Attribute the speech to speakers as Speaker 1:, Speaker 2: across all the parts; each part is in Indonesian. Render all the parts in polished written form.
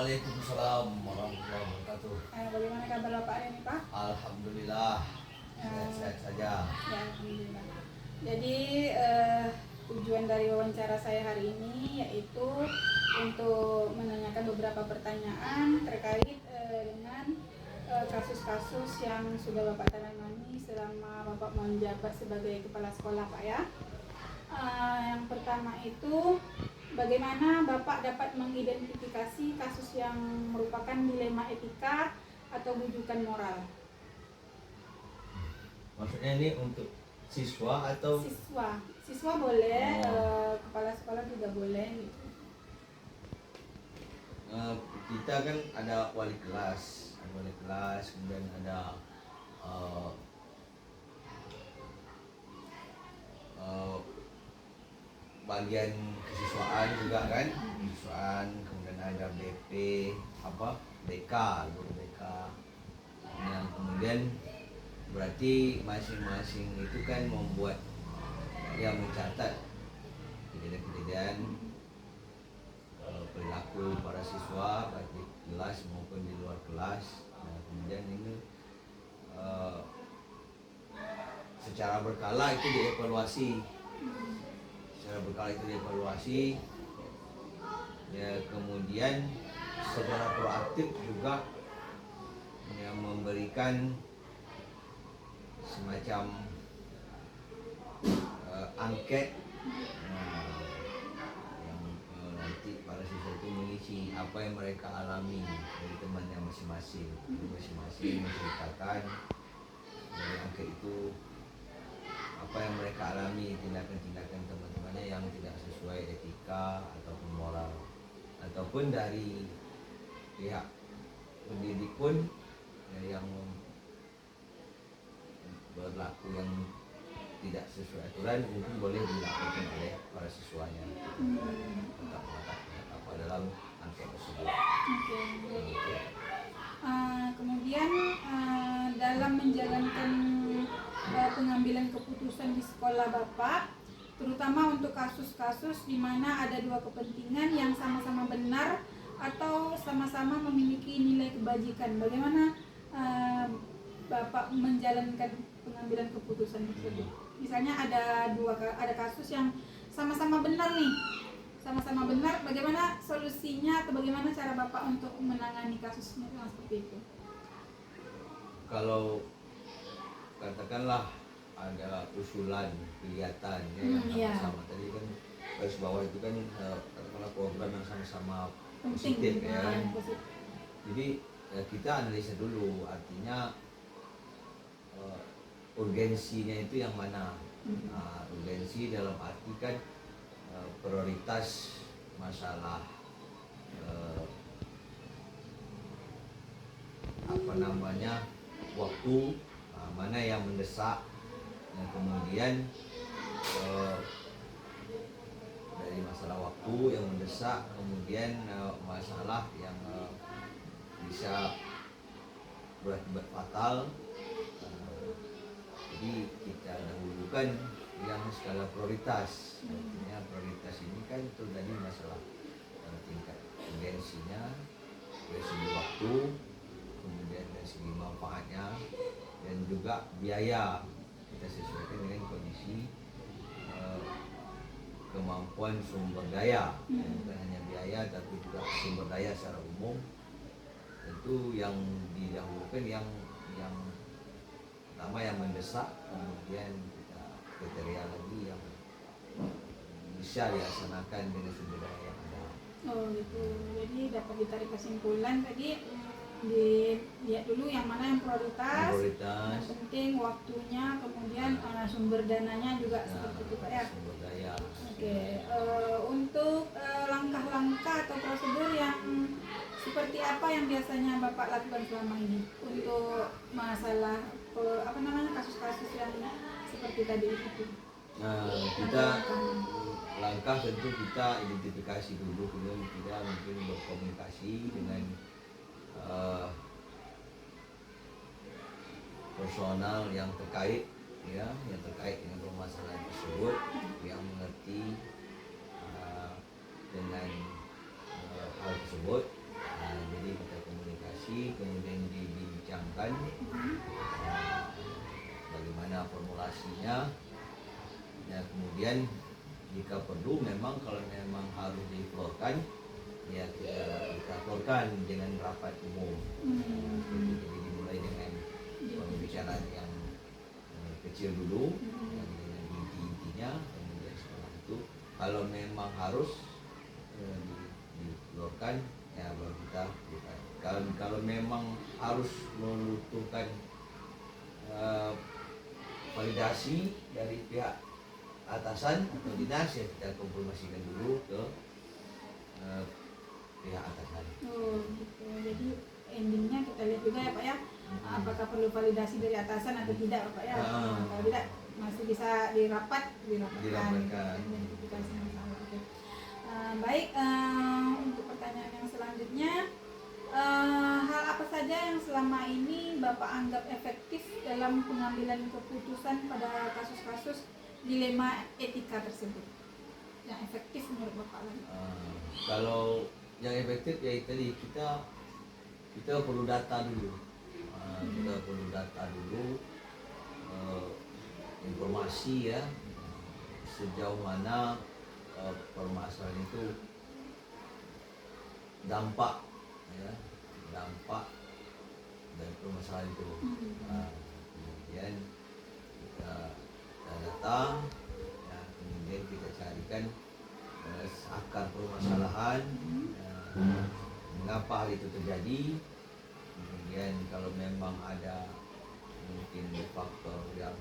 Speaker 1: Waalaikumsalam warahmatullahi wabarakatuh.
Speaker 2: Bagaimana kabar Bapak hari ini, Pak?
Speaker 1: Alhamdulillah, sehat-sehat saja.
Speaker 2: Ya, alhamdulillah. Jadi tujuan dari wawancara saya hari ini yaitu untuk menanyakan beberapa pertanyaan terkait dengan kasus-kasus yang sudah Bapak tangani selama Bapak menjabat sebagai kepala sekolah, Pak ya. Yang pertama itu, bagaimana Bapak dapat mengidentifikasi kasus yang merupakan dilema etika atau bujukan moral?
Speaker 1: Maksudnya ini untuk siswa atau?
Speaker 2: Siswa boleh, kepala sekolah juga boleh gitu.
Speaker 1: Kita kan ada wali kelas, kemudian ada bagian kesiswaan juga kan, kesiswaan, kemudian ada BP, BK, guru BK. Nah, kemudian berarti masing-masing itu kan membuat, ya, mencatat kejadian-kejadian perilaku para siswa baik di kelas maupun di luar kelas. Nah, kemudian ini secara berkala itu dievaluasi. Ya, kemudian secara proaktif juga yang memberikan semacam angket, yang nanti para siswa itu mengisi apa yang mereka alami dari temannya masing-masing. Masing-masing menceritakan dari angket itu apa yang mereka alami, tindakan-tindakan teman-temannya yang tidak sesuai etika ataupun moral, ataupun dari pihak pendidik pun ya, yang berlaku yang tidak sesuai aturan mungkin boleh dilakukan oleh para siswanya apa dalam angket tersebut.
Speaker 2: Kemudian dalam menjalankan pengambilan keputusan di sekolah Bapak, terutama untuk kasus-kasus di mana ada dua kepentingan yang sama-sama benar atau sama-sama memiliki nilai kebajikan, bagaimana Bapak menjalankan pengambilan keputusan tersebut? Misalnya ada kasus yang sama-sama benar nih, bagaimana solusinya atau bagaimana cara Bapak untuk menangani kasusnya yang seperti itu?
Speaker 1: Kalau katakanlah ada usulan kegiatan yang sama-sama, tadi kan garis bawah itu kan katakanlah program yang sama-sama positif ya. Jadi kita analisa dulu, artinya urgensinya itu yang mana. Urgensi dalam arti kan prioritas masalah waktu, mana yang mendesak, dan kemudian dari masalah waktu yang mendesak, kemudian masalah yang bisa berakibat fatal. Jadi kita dahulukan yang skala prioritas. Artinya prioritas ini kan itu tadi masalah tingkat urgensinya dari segi waktu, kemudian dari segi manfaatnya, dan juga biaya. Kita sesuaikan dengan kondisi kemampuan sumber daya, bukan hanya biaya tapi juga sumber daya secara umum. Tentu yang didahulukan yang pertama yang mendesak, kemudian kita kriteria lagi yang bisa dilaksanakan dengan sumber daya yang ada.
Speaker 2: Oh gitu. Jadi dapat ditarik kesimpulan tadi, dilihat dulu yang mana yang prioritas. Yang penting waktunya, kemudian sumber dananya juga seperti itu Pak ya.
Speaker 1: Sumber daya.
Speaker 2: Oke. Untuk langkah-langkah atau prosedur yang seperti apa yang biasanya Bapak lakukan selama ini untuk masalah kasus-kasus yang seperti tadi itu?
Speaker 1: Kita langkah tentu kita identifikasi dulu, kemudian kita mungkin berkomunikasi dengan personal yang terkait dengan permasalahan tersebut, yang mengerti dengan hal tersebut. dicantumkan, bagaimana formulasinya, ya kemudian jika perlu memang kalau memang harus dikeluarkan ya kita keluarkan dengan rapat umum. Jadi dimulai dengan pembicaraan yang kecil dulu, yang dengan inti-intinya, kemudian setelah itu kalau memang harus dikeluarkan ya baru kita bukan. Kalau memang harus membutuhkan validasi dari pihak atasan atau dinas ya kita konfirmasikan dulu ke pihak atasan.
Speaker 2: Oh gitu. Jadi endingnya kita lihat juga ya Pak ya, apakah perlu validasi dari atasan atau tidak Pak ya. Kalau tidak masih bisa dirapatkan. Identifikasi masalah. Oke. Baik, untuk pertanyaan yang selanjutnya, hal apa saja yang selama ini Bapak anggap efektif dalam pengambilan keputusan pada kasus-kasus dilema etika tersebut? Yang efektif menurut Bapak lagi?
Speaker 1: Kalau yang efektif ya tadi kita perlu data dulu. Kita perlu data dulu, informasi ya sejauh mana permasalahan itu dampak dari permasalahan itu. Kemudian kita datang ya, kemudian kita carikan akar permasalahan, mengapa hal itu terjadi. Kemudian kalau memang ada mungkin faktor yang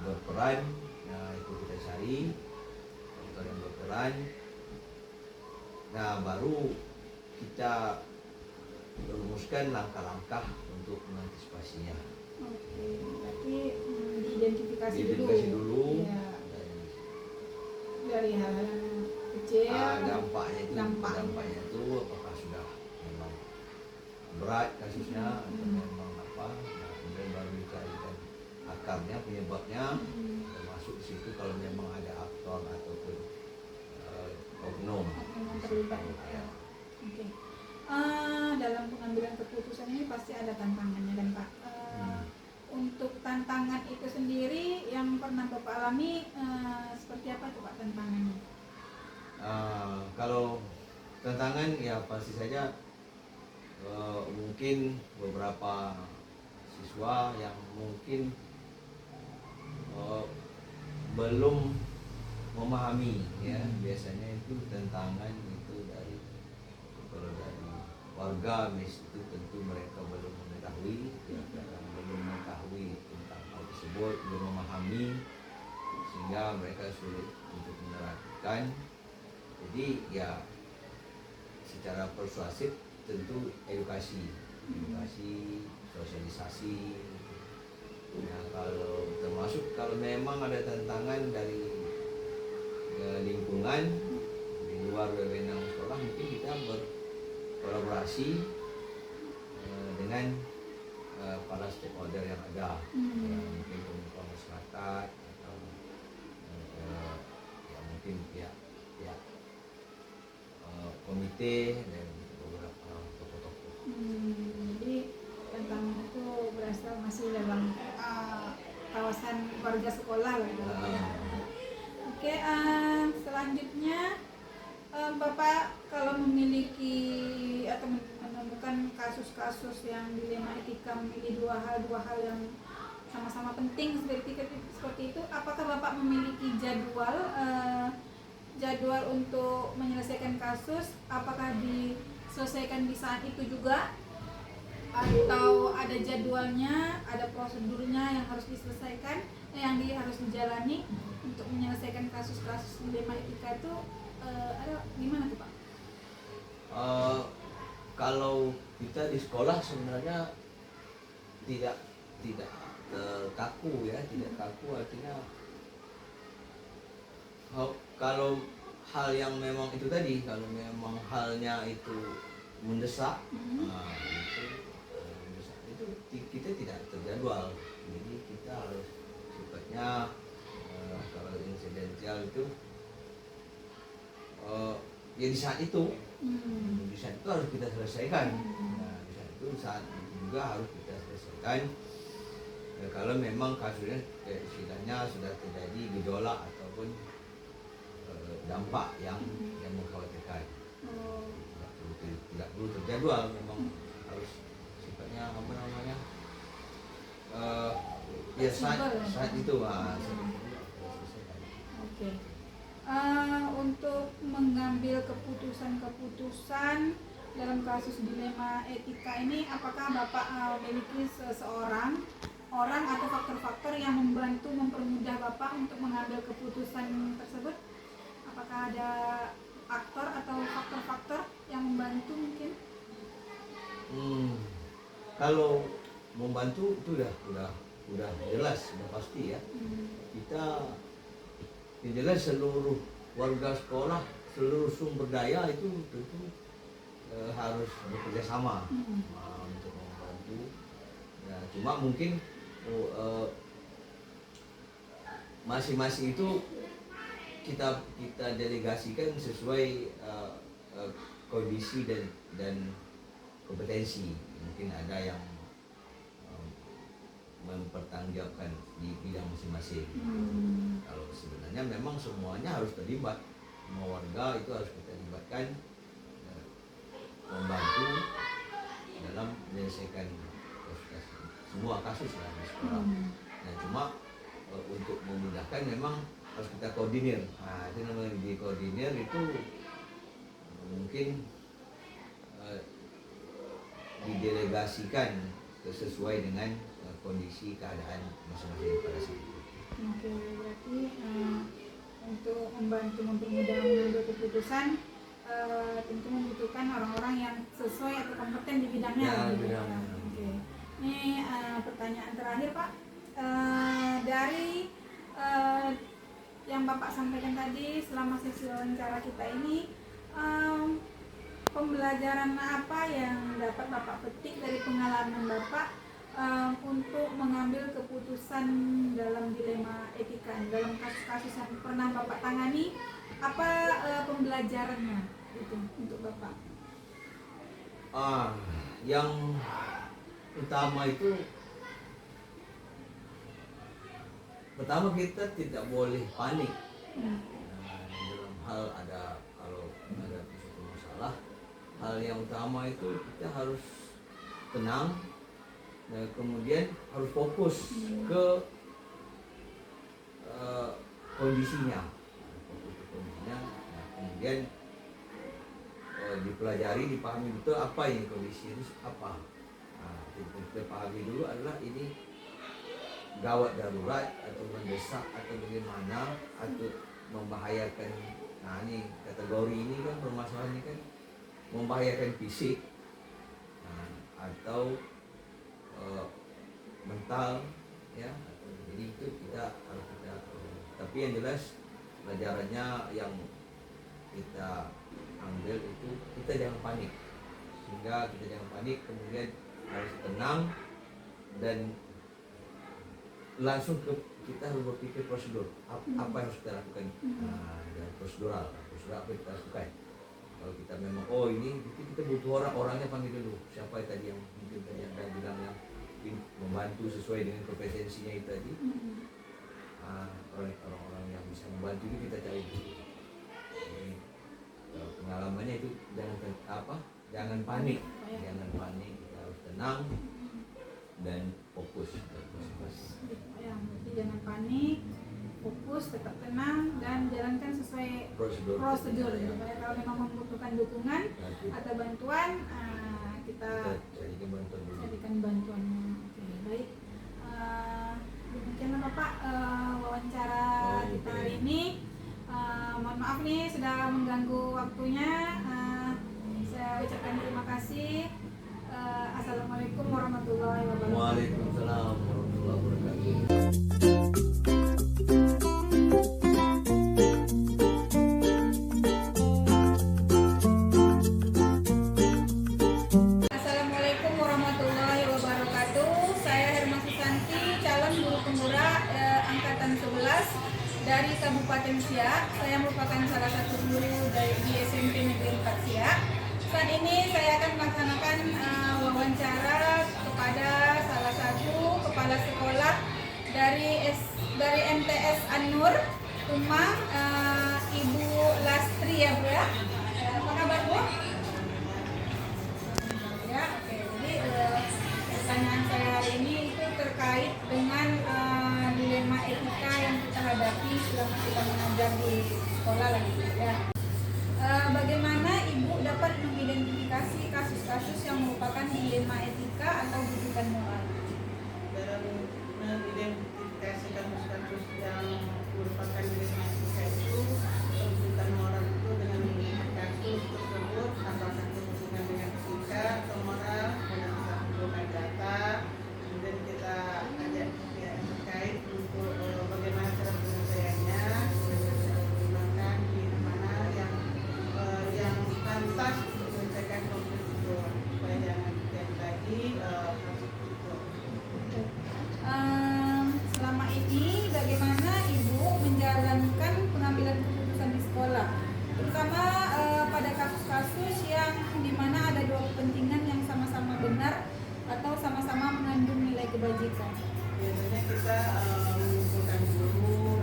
Speaker 1: berperan, nah itu kita cari faktor yang berperan. Nah baru kita merumuskan langkah-langkah untuk mengantisipasinya.
Speaker 2: Oke, berarti diidentifikasi
Speaker 1: dulu
Speaker 2: ya, dari hal-hal yang kecil.
Speaker 1: Dampaknya itu apakah sudah memang berat kasusnya atau memang apa, nah, kemudian baru dicarikan akarnya, penyebabnya, termasuk di situ kalau memang ada aktor ataupun oknum
Speaker 2: terlibat ya. Oke. Dalam pengambilan keputusan ini pasti ada tantangannya kan Pak. Untuk tantangan itu sendiri yang pernah Bapak alami, seperti apa tuh Pak tantangannya?
Speaker 1: Kalau tantangan ya pasti saja mungkin beberapa siswa yang mungkin belum memahami ya, biasanya itu tantangan itu dari warga itu tentu mereka belum mengetahui ya, belum mengetahui tentang hal tersebut, belum memahami sehingga mereka sulit untuk menerapkan. Jadi ya secara persuasif tentu edukasi, sosialisasi. Nah kalau termasuk kalau memang ada tantangan dari lingkungan di luar wewenang sekolah, mungkin kita berkolaborasi dengan para stakeholder yang ada, mungkin pemuka masyarakat atau ya mungkin pihak komite dan beberapa tokoh-tokoh.
Speaker 2: Jadi tantangan itu berasal masih dalam kawasan warga sekolah lah. Oke, selanjutnya Bapak kalau memiliki atau menemukan kasus-kasus yang dilema etika memilih dua hal yang sama-sama penting seperti itu, apakah Bapak memiliki jadwal untuk menyelesaikan kasus? Apakah diselesaikan di saat itu juga atau ada jadwalnya, ada prosedurnya yang harus diselesaikan, yang harus dijalani untuk menyelesaikan kasus-kasus dilema etika itu? Ada gimana tuh Pak?
Speaker 1: Kalau kita di sekolah sebenarnya tidak kaku ya, tidak kaku artinya kalau hal yang memang itu tadi, kalau memang halnya itu mendesak, itu kita tidak terjadwal. Jadi kita harus sifatnya kalau insidental itu ya di saat itu harus kita selesaikan. Nah, di saat itu juga harus kita selesaikan. selesaikan. Kalau memang kasusnya istilahnya sudah terjadi gejolak ataupun dampak yang mengkhawatirkan. Tidak perlu terjadwal, memang harus sifatnya apa namanya ya saat itu
Speaker 2: Oke. Untuk mengambil keputusan-keputusan dalam kasus dilema etika ini, apakah Bapak memiliki seseorang orang atau faktor-faktor yang membantu mempermudah Bapak untuk mengambil keputusan tersebut? Apakah ada aktor atau faktor-faktor yang membantu mungkin?
Speaker 1: Kalau membantu itu udah jelas, sudah pasti ya. Kita yang jelas seluruh warga sekolah, seluruh sumber daya itu tentu harus bekerja sama untuk membantu. Nah, cuma mungkin masing-masing itu kita delegasikan sesuai kondisi dan kompetensi. Mungkin ada yang mempertanggungjawabkan di bidang masing-masing. Kalau sebenarnya memang semuanya harus terlibat, semua warga itu harus kita libatkan, membantu dalam menyelesaikan semua kasus lah di sekolah. Nah, cuma untuk memudahkan memang harus kita koordinir. Nah, itu namanya di koordinir itu mungkin didelegasikan sesuai dengan kondisi keadaan masing-masing pada saat itu.
Speaker 2: Oke, berarti untuk membantu mempermudah mengambil keputusan tentu membutuhkan orang-orang yang sesuai atau kompeten di bidangnya. Oke. Ini pertanyaan terakhir Pak, dari yang Bapak sampaikan tadi selama sesi wawancara kita ini, pembelajaran apa yang dapat Bapak petik dari pengalaman Bapak untuk mengambil keputusan dalam dilema etika, dalam kasus-kasus yang pernah Bapak tangani? Apa pembelajarannya itu untuk Bapak?
Speaker 1: Yang utama itu, pertama kita tidak boleh panik. Dalam hal kalau ada suatu masalah, hal yang utama itu kita harus tenang, dan kemudian harus fokus ke kondisinya. Kemudian dipelajari, dipahami betul apa yang kondisi itu apa. Kita pahami dulu adalah ini gawat darurat atau mendesak atau bagaimana atau membahayakan. Nah, ini kategori ini kan, permasalahan ini kan membahayakan fisik atau mental ya. Jadi itu kita harus tapi yang jelas pelajarannya yang kita ambil itu kita jangan panik, sehingga kita jangan panik, kemudian harus tenang dan langsung kita harus berpikir prosedur apa yang harus kita lakukan. Dan prosedural apa yang kita lakukan. Kalau kita memang ini kita butuh orangnya panggil dulu, siapa tadi yang mungkin tadi yang saya bilang yang membantu sesuai dengan kompetensinya itu tadi. Orang-orang yang bisa membantu itu kita cari dulu. Pengalamannya itu jangan panik, kita harus tenang dan fokus.
Speaker 2: Jangan panik, fokus, tetap tenang, dan jalankan sesuai prosedur. Kalau memang membutuhkan dukungan atau bantuan, kita carikan bantuannya. Oke, baik. Demikianlah Bapak wawancara kita hari ini. Mohon maaf nih sudah mengganggu waktunya. Saya ucapkan terima kasih. Assalamualaikum warahmatullahi wabarakatuh.
Speaker 1: Waalaikumsalam warahmatullahi wabarakatuh.
Speaker 2: Assalamualaikum warahmatullahi wabarakatuh. Saya Herma Susanti, calon guru penggerak angkatan 11 dari Kabupaten Siak. Saya merupakan salah satu guru di SMP Negeri 4 Siak. Saat ini saya akan melaksanakan wawancara kepada salah kepala sekolah dari MTS An-Nur Tumang, Ibu Lastri ya Bu ya. Apa kabar Bu? Ya, oke. Jadi pertanyaan saya hari ini itu terkait dengan dilema etika yang kita hadapi selama kita mengajar di sekolah lagi ya. Bagaimana Ibu dapat mengidentifikasi kasus-kasus yang merupakan dilema etika atau rujukan moral?
Speaker 3: Dalam mengidentifikasi kasus-kasus yang merupakan dilema etika itu, rujukan moral itu dengan melihat kasus tersebut apakah berhubungan dengan etika atau moral, dengan kita kumpulkan data, kemudian kita ajak pihak terkait untuk bagaimana cara penyelesaiannya, kemudian kita pertimbangkan di mana yang pantas untuk menyelesaikan konflik itu supaya jangan terjadi lagi kasus itu.
Speaker 2: Selama ini bagaimana Ibu menjalankan pengambilan keputusan di sekolah, terutama pada kasus-kasus yang dimana ada dua kepentingan yang sama-sama benar atau sama-sama mengandung nilai kebajikan?
Speaker 3: Biasanya kita mengumpulkan guru,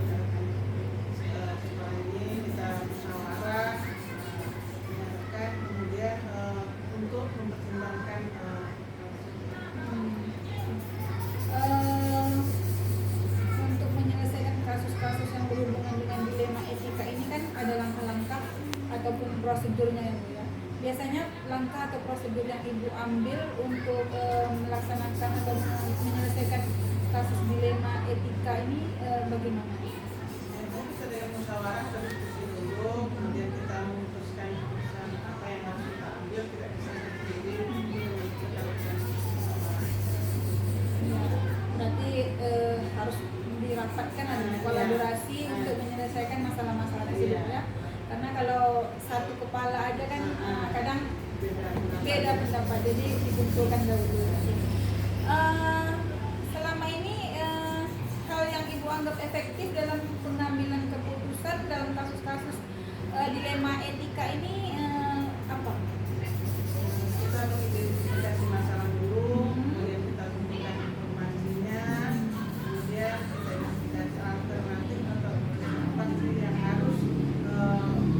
Speaker 3: sekolah ini kita musyawarah, menyarankan kemudian untuk mempertimbangkan
Speaker 2: Untuk menyelesaikan kasus-kasus yang berhubungan dengan dilema etika ini kan ada langkah-langkah ataupun prosedurnya ya Bu ya. Biasanya langkah atau prosedur yang Ibu ambil untuk melaksanakan atau menyelesaikan kasus dilema etika ini bagaimana?
Speaker 3: kita dengan musyawarah berdiskusi dulu, kemudian kita memutuskan keputusan apa yang harus kita ambil, tidak bisa sendiri, kita lakukan musyawarah.
Speaker 2: Ya, berarti harus dirapatkan ada kolaborasi untuk menyelesaikan masalah-masalah tersebut ya. Karena kalau satu kepala aja kan kadang beda pendapat, jadi dikumpulkan dahulu. Selama ini hal yang Ibu anggap efektif dalam pengambilan keputusan dalam kasus-kasus dilema etika ini apa?
Speaker 3: Kita mengidentifikasi masalah dulu, kemudian kita kumpulkan informasinya, kemudian kita identifikasi alternatif atau apa sih yang harus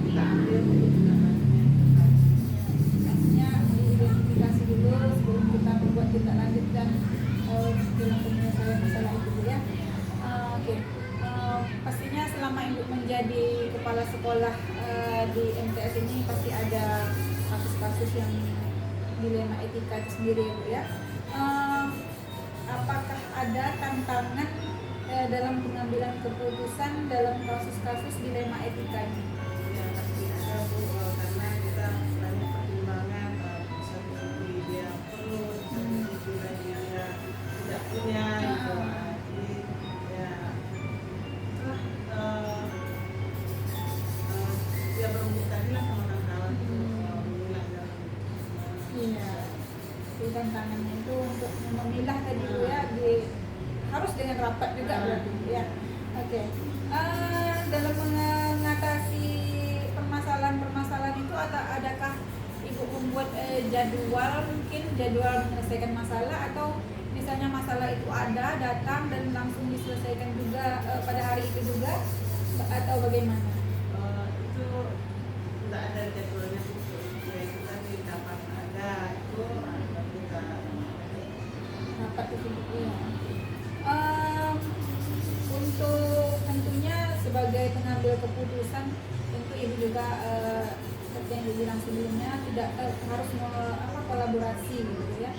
Speaker 3: kita ambil untuk mendapatkan
Speaker 2: Maksudnya diidentifikasi dulu sebelum kita membuat tindak lanjut dan dalam penyelesaian masalah itu ya. Oke. Pastinya selama Ibu menjadi kepala sekolah di MTS ini pasti ada kasus-kasus yang dilema etika itu sendiri ya Bu ya. Apakah ada tantangan dalam pengambilan keputusan dalam kasus-kasus dilema etika ini?
Speaker 3: yang pasti ada Bu, karena kita banyak pertimbangan, satu sisi dia perlu, satu sisi lagi dia tidak punya gitu. Jadi ya itulah dia berembuk tadi lah sama kawan-kawan itu memilah dalam
Speaker 2: Iya. Jadi tantangannya itu untuk memilah tadi Bu ya, harus dengan rapat juga berarti ya. Oke. Dalam mengatasi permasalahan-permasalahan itu adakah Ibu membuat jadwal menyelesaikan masalah, atau misalnya masalah itu ada datang dan langsung diselesaikan juga pada hari itu juga, atau bagaimana?
Speaker 3: itu tidak ada jadwalnya khusus ya, itu tadi dapat ada itu kita
Speaker 2: Rapat itu ya. Untuk tentunya sebagai pengambil keputusan, tentu Ibu juga seperti yang dibilang sebelumnya tidak harus kolaborasi gitu ya.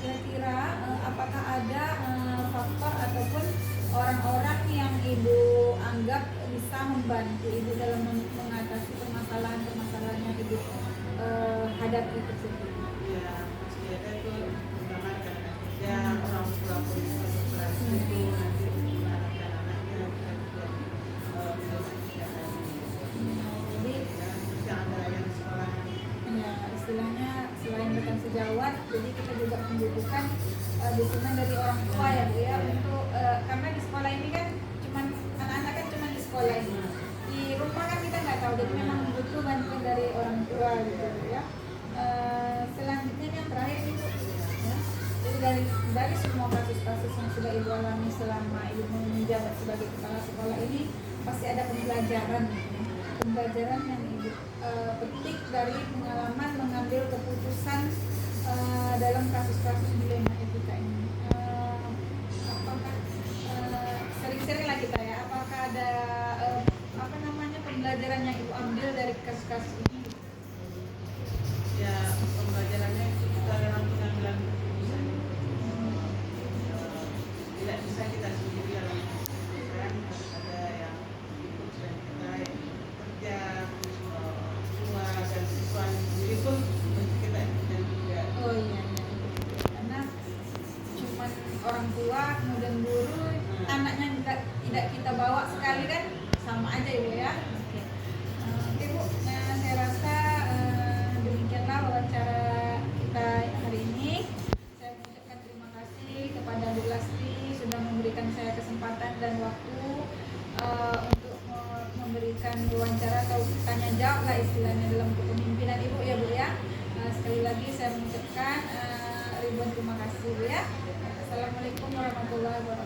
Speaker 2: Kira-kira apakah ada faktor ataupun orang-orang yang Ibu anggap bisa membantu Ibu dalam mengatasi permasalahan-permasalahan yang Ibu hadapi tersebut?
Speaker 3: ya pasti ada itu, terutama karena kerja orang tua pun beroperasi itu nanti mengarahkan anaknya kita juga menyelesaikan
Speaker 2: Jadi
Speaker 3: ya, terus yang ada yang di sekolah
Speaker 2: ya, istilahnya selain rekan sejawat, jadi kita juga membutuhkan dukungan dari orang tua ya Bu ya, untuk karena di sekolah ini kan cuman anak-anak kan cuma di sekolah ini, di rumah kan kita nggak tahu, jadi memang butuh bantuan dari orang tua gitu ya. Selanjutnya yang terakhir itu ya, jadi dari semua kasus-kasus yang sudah Ibu alami selama Ibu menjabat sebagai kepala sekolah ini, pasti ada pembelajaran yang Ibu petik dari pengalaman mengambil keputusan dalam kasus-kasus dilema etika ini. Apakah sering-sering lah kita ya, apakah ada pembelajaran yang Ibu ambil dari kasus-kasus ini?
Speaker 3: Ya, pembelajarannya itu kita dalam pengambilan keputusan. Tidak bisa kita sendiri dalam keputusan, harus ada yang ikut dan kita yang kerja semua dan siswa sendiri pun kita dan juga.
Speaker 2: Oh iya, karena cuman orang tua kemudian guru, anaknya tidak kita bawa sekali kan, sama aja Ibu ya. Oke Bu, nah saya rasa demikianlah wawancara kita hari ini. Saya mengucapkan terima kasih kepada Bu Lasti sudah memberikan saya kesempatan dan waktu untuk memberikan wawancara atau tanya jawab lah istilahnya dalam kepemimpinan Ibu ya Bu ya. Sekali lagi saya mengucapkan ribuan terima kasih Bu ya. Assalamualaikum warahmatullahi wabarakatuh.